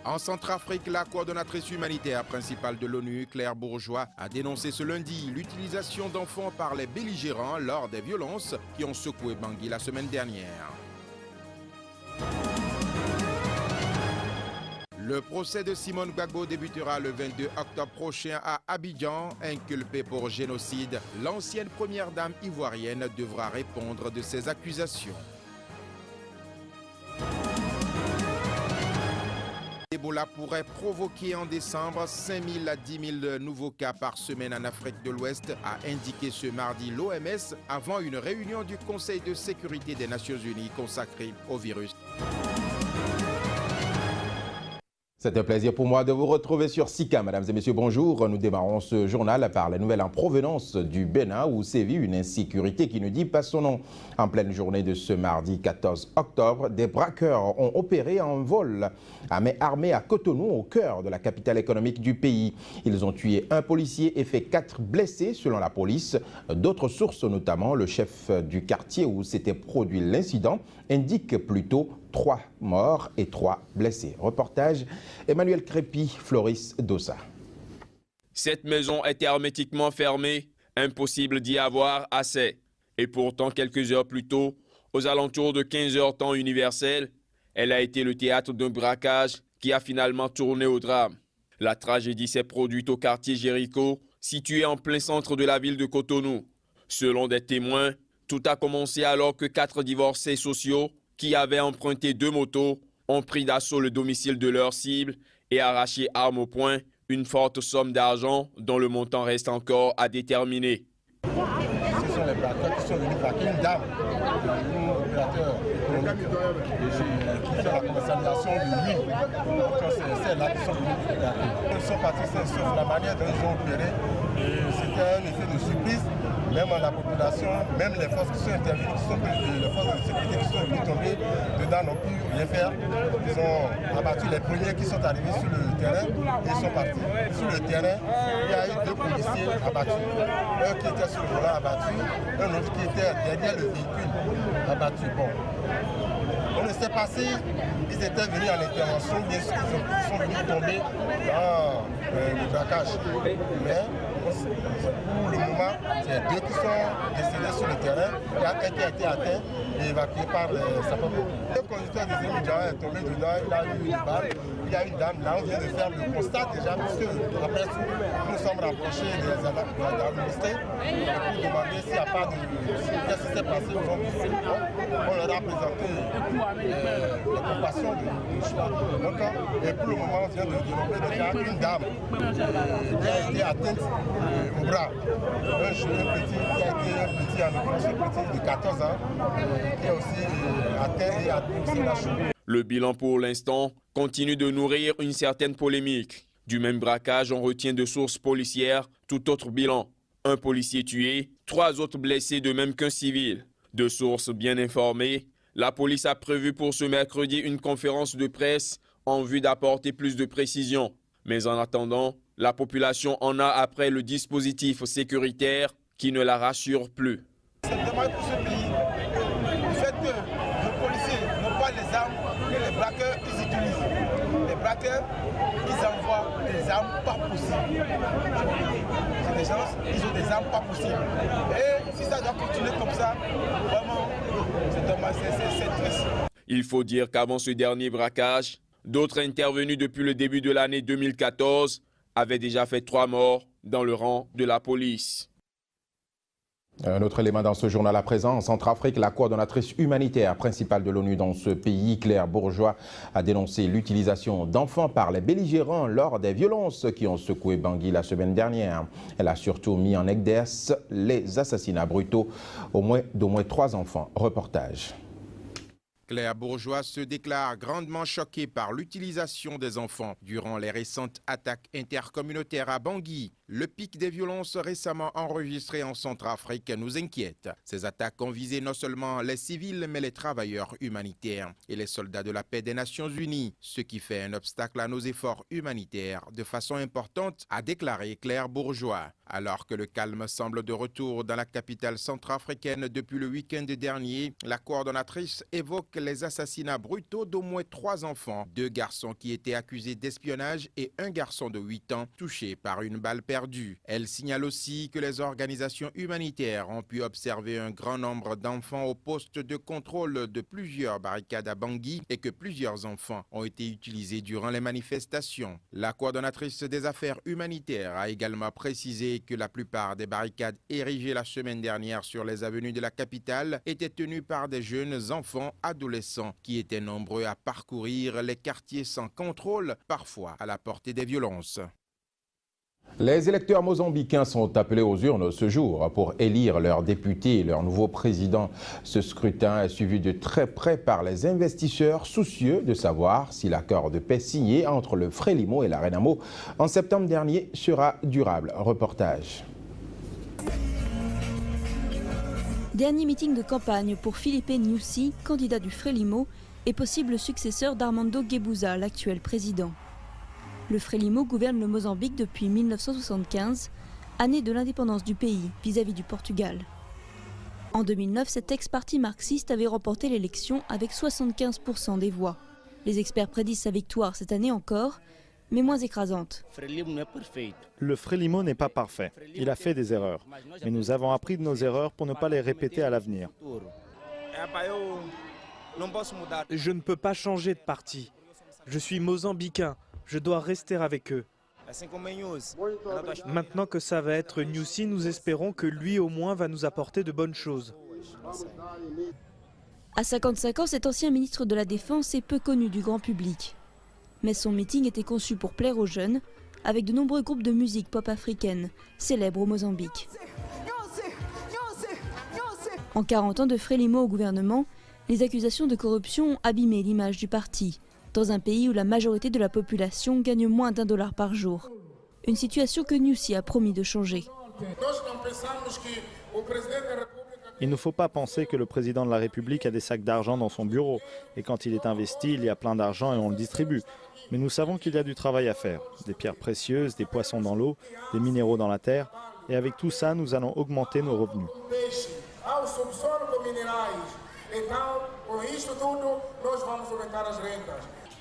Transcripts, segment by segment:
En Centrafrique, la coordonnatrice humanitaire principale de l'ONU, Claire Bourgeois, a dénoncé ce lundi l'utilisation d'enfants par les belligérants lors des violences qui ont secoué Bangui la semaine dernière. Le procès de Simone Gbagbo débutera le 22 octobre prochain à Abidjan. Inculpée pour génocide, l'ancienne première dame ivoirienne devra répondre de ces accusations. Ebola pourrait provoquer en décembre 5 000 à 10 000 nouveaux cas par semaine en Afrique de l'Ouest, a indiqué ce mardi l'OMS avant une réunion du Conseil de sécurité des Nations Unies consacrée au virus. C'est un plaisir pour moi de vous retrouver sur SICA. Mesdames et messieurs, bonjour. Nous démarrons ce journal par la nouvelle en provenance du Bénin où sévit une insécurité qui ne dit pas son nom. En pleine journée de ce mardi 14 octobre, des braqueurs ont opéré en vol à main armée à Cotonou, au cœur de la capitale économique du pays. Ils ont tué un policier et fait 4 blessés selon la police. D'autres sources, notamment le chef du quartier où s'était produit l'incident, indiquent plutôt 3 morts et 3 blessés. Reportage Emmanuel Crépy, Floris Dossa. Cette maison est hermétiquement fermée, impossible d'y avoir accès. Et pourtant, quelques heures plus tôt, aux alentours de 15 heures temps universel, elle a été le théâtre d'un braquage qui a finalement tourné au drame. La tragédie s'est produite au quartier Jéricho, situé en plein centre de la ville de Cotonou. Selon des témoins, tout a commencé alors que 4 divorcés sociaux qui avaient emprunté 2 motos ont pris d'assaut le domicile de leur cible et arraché arme au poing une forte somme d'argent dont le montant reste encore à déterminer. Ce sont les braqueurs qui sont venus braquer une dame, un opérateur économique qui fait la commercialisation de l'huile. C'est celles-là qui sont venus braquer. Ils sont partis, sauf la manière dont ils ont opéré. C'était un effet de surprise. Même la population, même les forces qui sont intervenues, les forces de sécurité qui sont venues tomber dedans n'ont pu rien faire. Ils ont abattu les premiers qui sont arrivés sur le terrain et ils sont partis. Sur le terrain, il y a eu 2 policiers abattus. Un qui était sur le volant abattu, un autre qui était derrière le véhicule abattu. Bon. On ne sait pas si ils étaient venus en intervention, bien sûr, ils sont venus tomber dans le braquage. Mais pour le moment, c'est 2 qui sont décédés sur le terrain. Il y a un qui a été atteint et évacué par les sapeurs-pompiers. Le conducteur des Zémidjan est tombé dedans, il a eu une balle. Il y a une dame, là on vient de faire le constat déjà, puisque après tout, nous sommes rapprochés des administrés pour demander s'il n'y a pas de... Qu'est-ce qui s'est passé aujourd'hui. On leur a présenté les compassions du choix. Donc, et pour le moment, on vient de développer déjà une dame qui a été atteinte au bras. Un petit qui a été un petit en opération, petit de 14 ans, qui est aussi atteint et a aussi la cheville. Le bilan pour l'instant continue de nourrir une certaine polémique. Du même braquage, on retient de sources policières tout autre bilan. Un policier tué, 3 autres blessés de même qu'un civil. De sources bien informées, la police a prévu pour ce mercredi une conférence de presse en vue d'apporter plus de précisions. Mais en attendant, la population en a après le dispositif sécuritaire qui ne la rassure plus. C'est dommage pour ce pays. Le fait que nos policiers n'ont pas les armes que les braqueurs ils utilisent. Les braqueurs, ils envoient des armes pas possibles. C'est des gens, ils ont des armes pas possibles. Et si ça doit continuer comme ça, vraiment, c'est dommage, c'est triste. Il faut dire qu'avant ce dernier braquage, d'autres intervenus depuis le début de l'année 2014 avaient déjà fait 3 morts dans le rang de la police. Un autre élément dans ce journal à présent, en Centrafrique, la coordonnatrice humanitaire principale de l'ONU dans ce pays, Claire Bourgeois, a dénoncé l'utilisation d'enfants par les belligérants lors des violences qui ont secoué Bangui la semaine dernière. Elle a surtout mis en exergue les assassinats brutaux d'au moins 3 enfants. Reportage. Claire Bourgeois se déclare grandement choquée par l'utilisation des enfants durant les récentes attaques intercommunautaires à Bangui. Le pic des violences récemment enregistrées en Centrafrique nous inquiète. Ces attaques ont visé non seulement les civils, mais les travailleurs humanitaires et les soldats de la paix des Nations Unies, ce qui fait un obstacle à nos efforts humanitaires de façon importante, a déclaré Claire Bourgeois. Alors que le calme semble de retour dans la capitale centrafricaine depuis le week-end dernier, la coordonnatrice évoque les assassinats brutaux d'au moins 3 enfants, 2 garçons qui étaient accusés d'espionnage et un garçon de 8 ans touché par une balle perdue. Elle signale aussi que les organisations humanitaires ont pu observer un grand nombre d'enfants au poste de contrôle de plusieurs barricades à Bangui et que plusieurs enfants ont été utilisés durant les manifestations. La coordonnatrice des affaires humanitaires a également précisé que la plupart des barricades érigées la semaine dernière sur les avenues de la capitale étaient tenues par des jeunes enfants adolescents qui étaient nombreux à parcourir les quartiers sans contrôle, parfois à la portée des violences. Les électeurs mozambicains sont appelés aux urnes ce jour pour élire leurs députés et leur nouveau président. Ce scrutin est suivi de très près par les investisseurs soucieux de savoir si l'accord de paix signé entre le Frelimo et la Renamo en septembre dernier sera durable. Reportage. Dernier meeting de campagne pour Filipe Nyusi, candidat du Frelimo et possible successeur d'Armando Guebuza, l'actuel président. Le Frelimo gouverne le Mozambique depuis 1975, année de l'indépendance du pays vis-à-vis du Portugal. En 2009, cet ex-parti marxiste avait remporté l'élection avec 75% des voix. Les experts prédisent sa victoire cette année encore, mais moins écrasante. Le Frelimo n'est pas parfait. Il a fait des erreurs. Mais nous avons appris de nos erreurs pour ne pas les répéter à l'avenir. Je ne peux pas changer de parti. Je suis mozambicain. Je dois rester avec eux. Maintenant que ça va être Nyusi, nous espérons que lui au moins va nous apporter de bonnes choses. À 55 ans, cet ancien ministre de la Défense est peu connu du grand public. Mais son meeting était conçu pour plaire aux jeunes, avec de nombreux groupes de musique pop africaine, célèbres au Mozambique. En 40 ans de Frelimo au gouvernement, les accusations de corruption ont abîmé l'image du parti, dans un pays où la majorité de la population gagne moins d'$1 par jour. Une situation que Nyusi a promis de changer. Il ne faut pas penser que le président de la République a des sacs d'argent dans son bureau. Et quand il est investi, il y a plein d'argent et on le distribue. Mais nous savons qu'il y a du travail à faire. Des pierres précieuses, des poissons dans l'eau, des minéraux dans la terre. Et avec tout ça, nous allons augmenter nos revenus.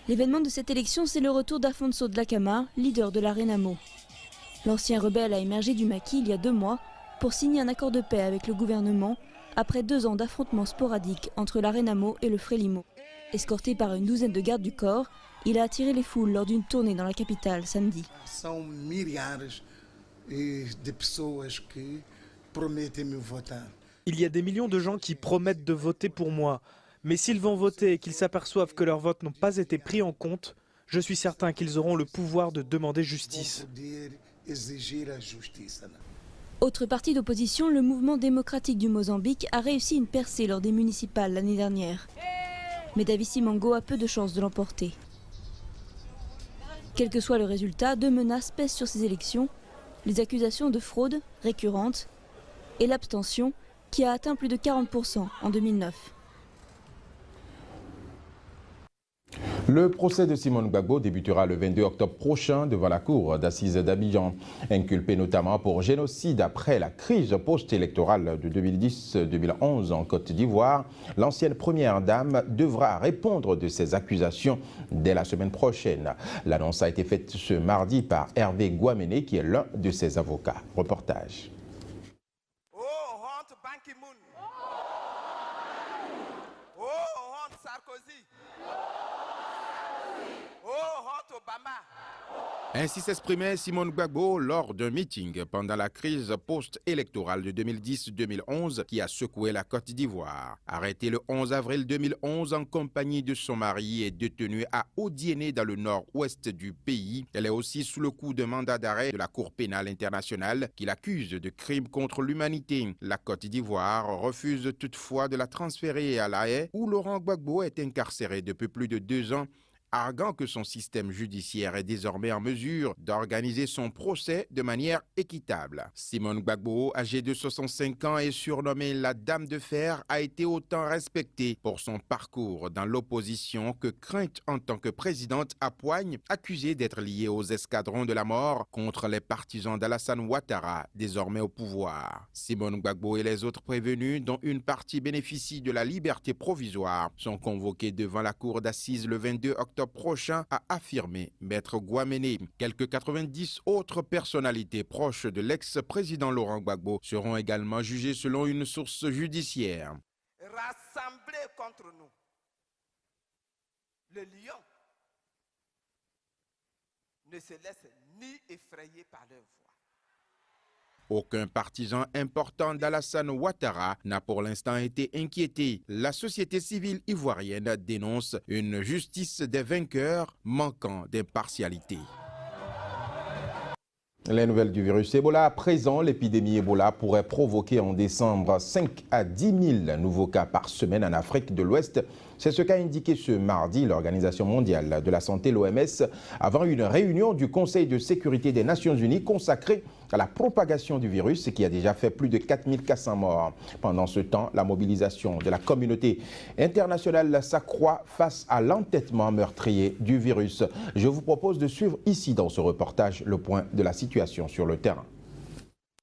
L'événement de cette élection, c'est le retour d'Afonso Dhlakama, leader de la Renamo. L'ancien rebelle a émergé du maquis il y a 2 mois pour signer un accord de paix avec le gouvernement après 2 ans d'affrontements sporadiques entre la Renamo et le Frelimo. Escorté par une douzaine de gardes du corps, il a attiré les foules lors d'une tournée dans la capitale samedi. Il y a des millions de gens qui promettent de voter pour moi. Mais s'ils vont voter et qu'ils s'aperçoivent que leurs votes n'ont pas été pris en compte, je suis certain qu'ils auront le pouvoir de demander justice. Autre parti d'opposition, le mouvement démocratique du Mozambique a réussi une percée lors des municipales l'année dernière. Mais Davi Simango a peu de chances de l'emporter. Quel que soit le résultat, 2 menaces pèsent sur ces élections, les accusations de fraude récurrentes et l'abstention qui a atteint plus de 40% en 2009. Le procès de Simone Gbagbo débutera le 22 octobre prochain devant la cour d'assises d'Abidjan. Inculpé notamment pour génocide après la crise post-électorale de 2010-2011 en Côte d'Ivoire, l'ancienne première dame devra répondre de ces accusations dès la semaine prochaine. L'annonce a été faite ce mardi par Hervé Guamene, qui est l'un de ses avocats. Reportage. Ainsi s'exprimait Simone Gbagbo lors d'un meeting pendant la crise post-électorale de 2010-2011 qui a secoué la Côte d'Ivoire. Arrêtée le 11 avril 2011 en compagnie de son mari et détenue à Odiéné dans le nord-ouest du pays, elle est aussi sous le coup d'un mandat d'arrêt de la Cour pénale internationale qui l'accuse de crimes contre l'humanité. La Côte d'Ivoire refuse toutefois de la transférer à La Haye où Laurent Gbagbo est incarcéré depuis plus de 2 ans arguant que son système judiciaire est désormais en mesure d'organiser son procès de manière équitable. Simone Gbagbo, âgée de 65 ans et surnommée la Dame de Fer, a été autant respectée pour son parcours dans l'opposition que crainte en tant que présidente à Poigne, accusée d'être liée aux escadrons de la mort contre les partisans d'Alassane Ouattara, désormais au pouvoir. Simone Gbagbo et les autres prévenus, dont une partie bénéficie de la liberté provisoire, sont convoqués devant la cour d'assises le 22 octobre prochain, a affirmé Maître Guaméné. Quelques 90 autres personnalités proches de l'ex-président Laurent Gbagbo seront également jugées selon une source judiciaire. Rassemblés contre nous, le lion ne se laisse ni effrayer par leur voix. Aucun partisan important d'Alassane Ouattara n'a pour l'instant été inquiété. La société civile ivoirienne dénonce une justice des vainqueurs manquant d'impartialité. Les nouvelles du virus Ebola. À présent, l'épidémie Ebola pourrait provoquer en décembre 5 à 10 000 nouveaux cas par semaine en Afrique de l'Ouest. C'est ce qu'a indiqué ce mardi l'Organisation mondiale de la santé, l'OMS, avant une réunion du Conseil de sécurité des Nations Unies consacrée à la propagation du virus qui a déjà fait plus de 4400 morts. Pendant ce temps, la mobilisation de la communauté internationale s'accroît face à l'entêtement meurtrier du virus. Je vous propose de suivre ici dans ce reportage le point de la situation sur le terrain.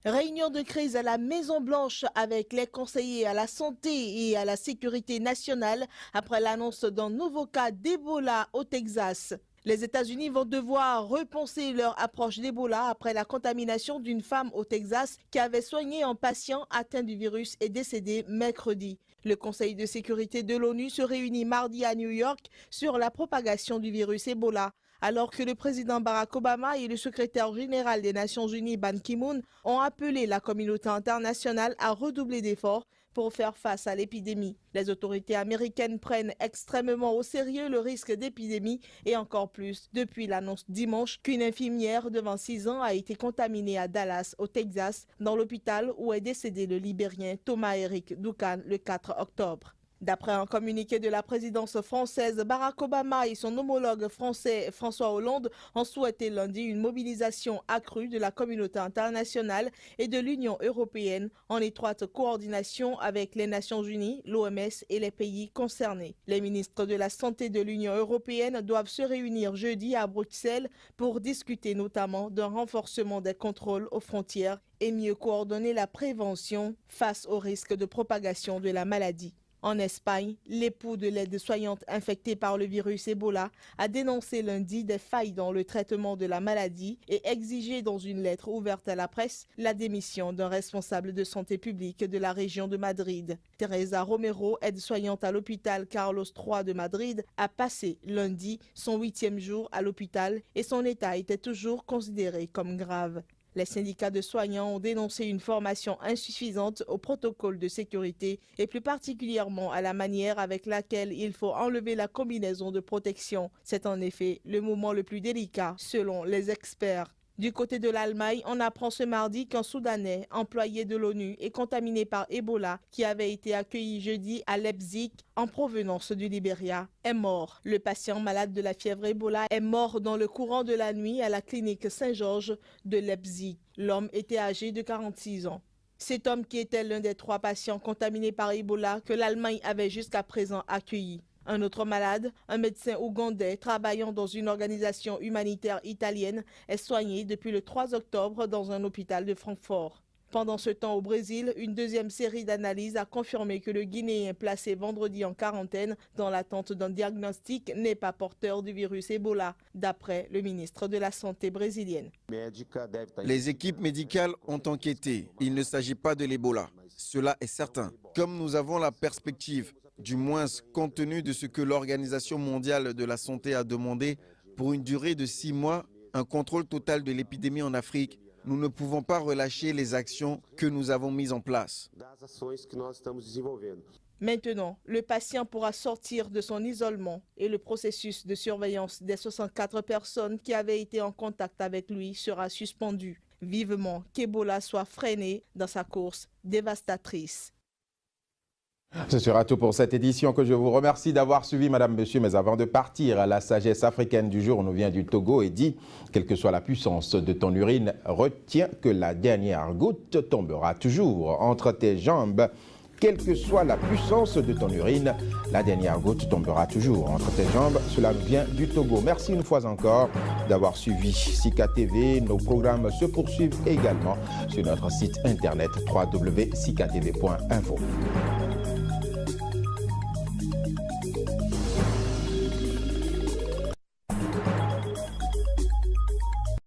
Réunion de crise à la Maison-Blanche avec les conseillers à la santé et à la sécurité nationale après l'annonce d'un nouveau cas d'Ebola au Texas. Les États-Unis vont devoir repenser leur approche d'Ebola après la contamination d'une femme au Texas qui avait soigné un patient atteint du virus et décédé mercredi. Le Conseil de sécurité de l'ONU se réunit mardi à New York sur la propagation du virus Ebola, alors que le président Barack Obama et le secrétaire général des Nations Unies Ban Ki-moon ont appelé la communauté internationale à redoubler d'efforts pour faire face à l'épidémie. Les autorités américaines prennent extrêmement au sérieux le risque d'épidémie et encore plus depuis l'annonce dimanche qu'une infirmière de 26 ans a été contaminée à Dallas, au Texas, dans l'hôpital où est décédé le Libérien Thomas Eric Doucan le 4 octobre. D'après un communiqué de la présidence française, Barack Obama et son homologue français François Hollande ont souhaité lundi une mobilisation accrue de la communauté internationale et de l'Union européenne en étroite coordination avec les Nations Unies, l'OMS et les pays concernés. Les ministres de la Santé de l'Union européenne doivent se réunir jeudi à Bruxelles pour discuter notamment d'un renforcement des contrôles aux frontières et mieux coordonner la prévention face au risque de propagation de la maladie. En Espagne, l'époux de l'aide-soignante infectée par le virus Ebola a dénoncé lundi des failles dans le traitement de la maladie et exigé dans une lettre ouverte à la presse la démission d'un responsable de santé publique de la région de Madrid. Teresa Romero, aide-soignante à l'hôpital Carlos III de Madrid, a passé lundi son 8e jour à l'hôpital et son état était toujours considéré comme grave. Les syndicats de soignants ont dénoncé une formation insuffisante au protocole de sécurité et plus particulièrement à la manière avec laquelle il faut enlever la combinaison de protection. C'est en effet le moment le plus délicat selon les experts. Du côté de l'Allemagne, on apprend ce mardi qu'un Soudanais, employé de l'ONU, est contaminé par Ebola, qui avait été accueilli jeudi à Leipzig, en provenance du Libéria, est mort. Le patient malade de la fièvre Ebola est mort dans le courant de la nuit à la clinique Saint-Georges de Leipzig. L'homme était âgé de 46 ans. Cet homme qui était l'un des 3 patients contaminés par Ebola que l'Allemagne avait jusqu'à présent accueillis. Un autre malade, un médecin ougandais travaillant dans une organisation humanitaire italienne, est soigné depuis le 3 octobre dans un hôpital de Francfort. Pendant ce temps au Brésil, une deuxième série d'analyses a confirmé que le Guinéen placé vendredi en quarantaine dans l'attente d'un diagnostic n'est pas porteur du virus Ebola, d'après le ministre de la Santé brésilienne. Les équipes médicales ont enquêté. Il ne s'agit pas de l'Ebola. Cela est certain. Comme nous avons la perspective, du moins compte tenu de ce que l'Organisation mondiale de la santé a demandé pour une durée de 6 mois, un contrôle total de l'épidémie en Afrique, nous ne pouvons pas relâcher les actions que nous avons mises en place. Maintenant, le patient pourra sortir de son isolement et le processus de surveillance des 64 personnes qui avaient été en contact avec lui sera suspendu. Vivement qu'Ebola soit freiné dans sa course dévastatrice. Ce sera tout pour cette édition que je vous remercie d'avoir suivi, madame, monsieur. Mais avant de partir, la sagesse africaine du jour nous vient du Togo et dit, quelle que soit la puissance de ton urine, retiens que la dernière goutte tombera toujours entre tes jambes. Quelle que soit la puissance de ton urine, la dernière goutte tombera toujours entre tes jambes. Cela vient du Togo. Merci une fois encore d'avoir suivi Sika TV. Nos programmes se poursuivent également sur notre site internet www.sikatv.info.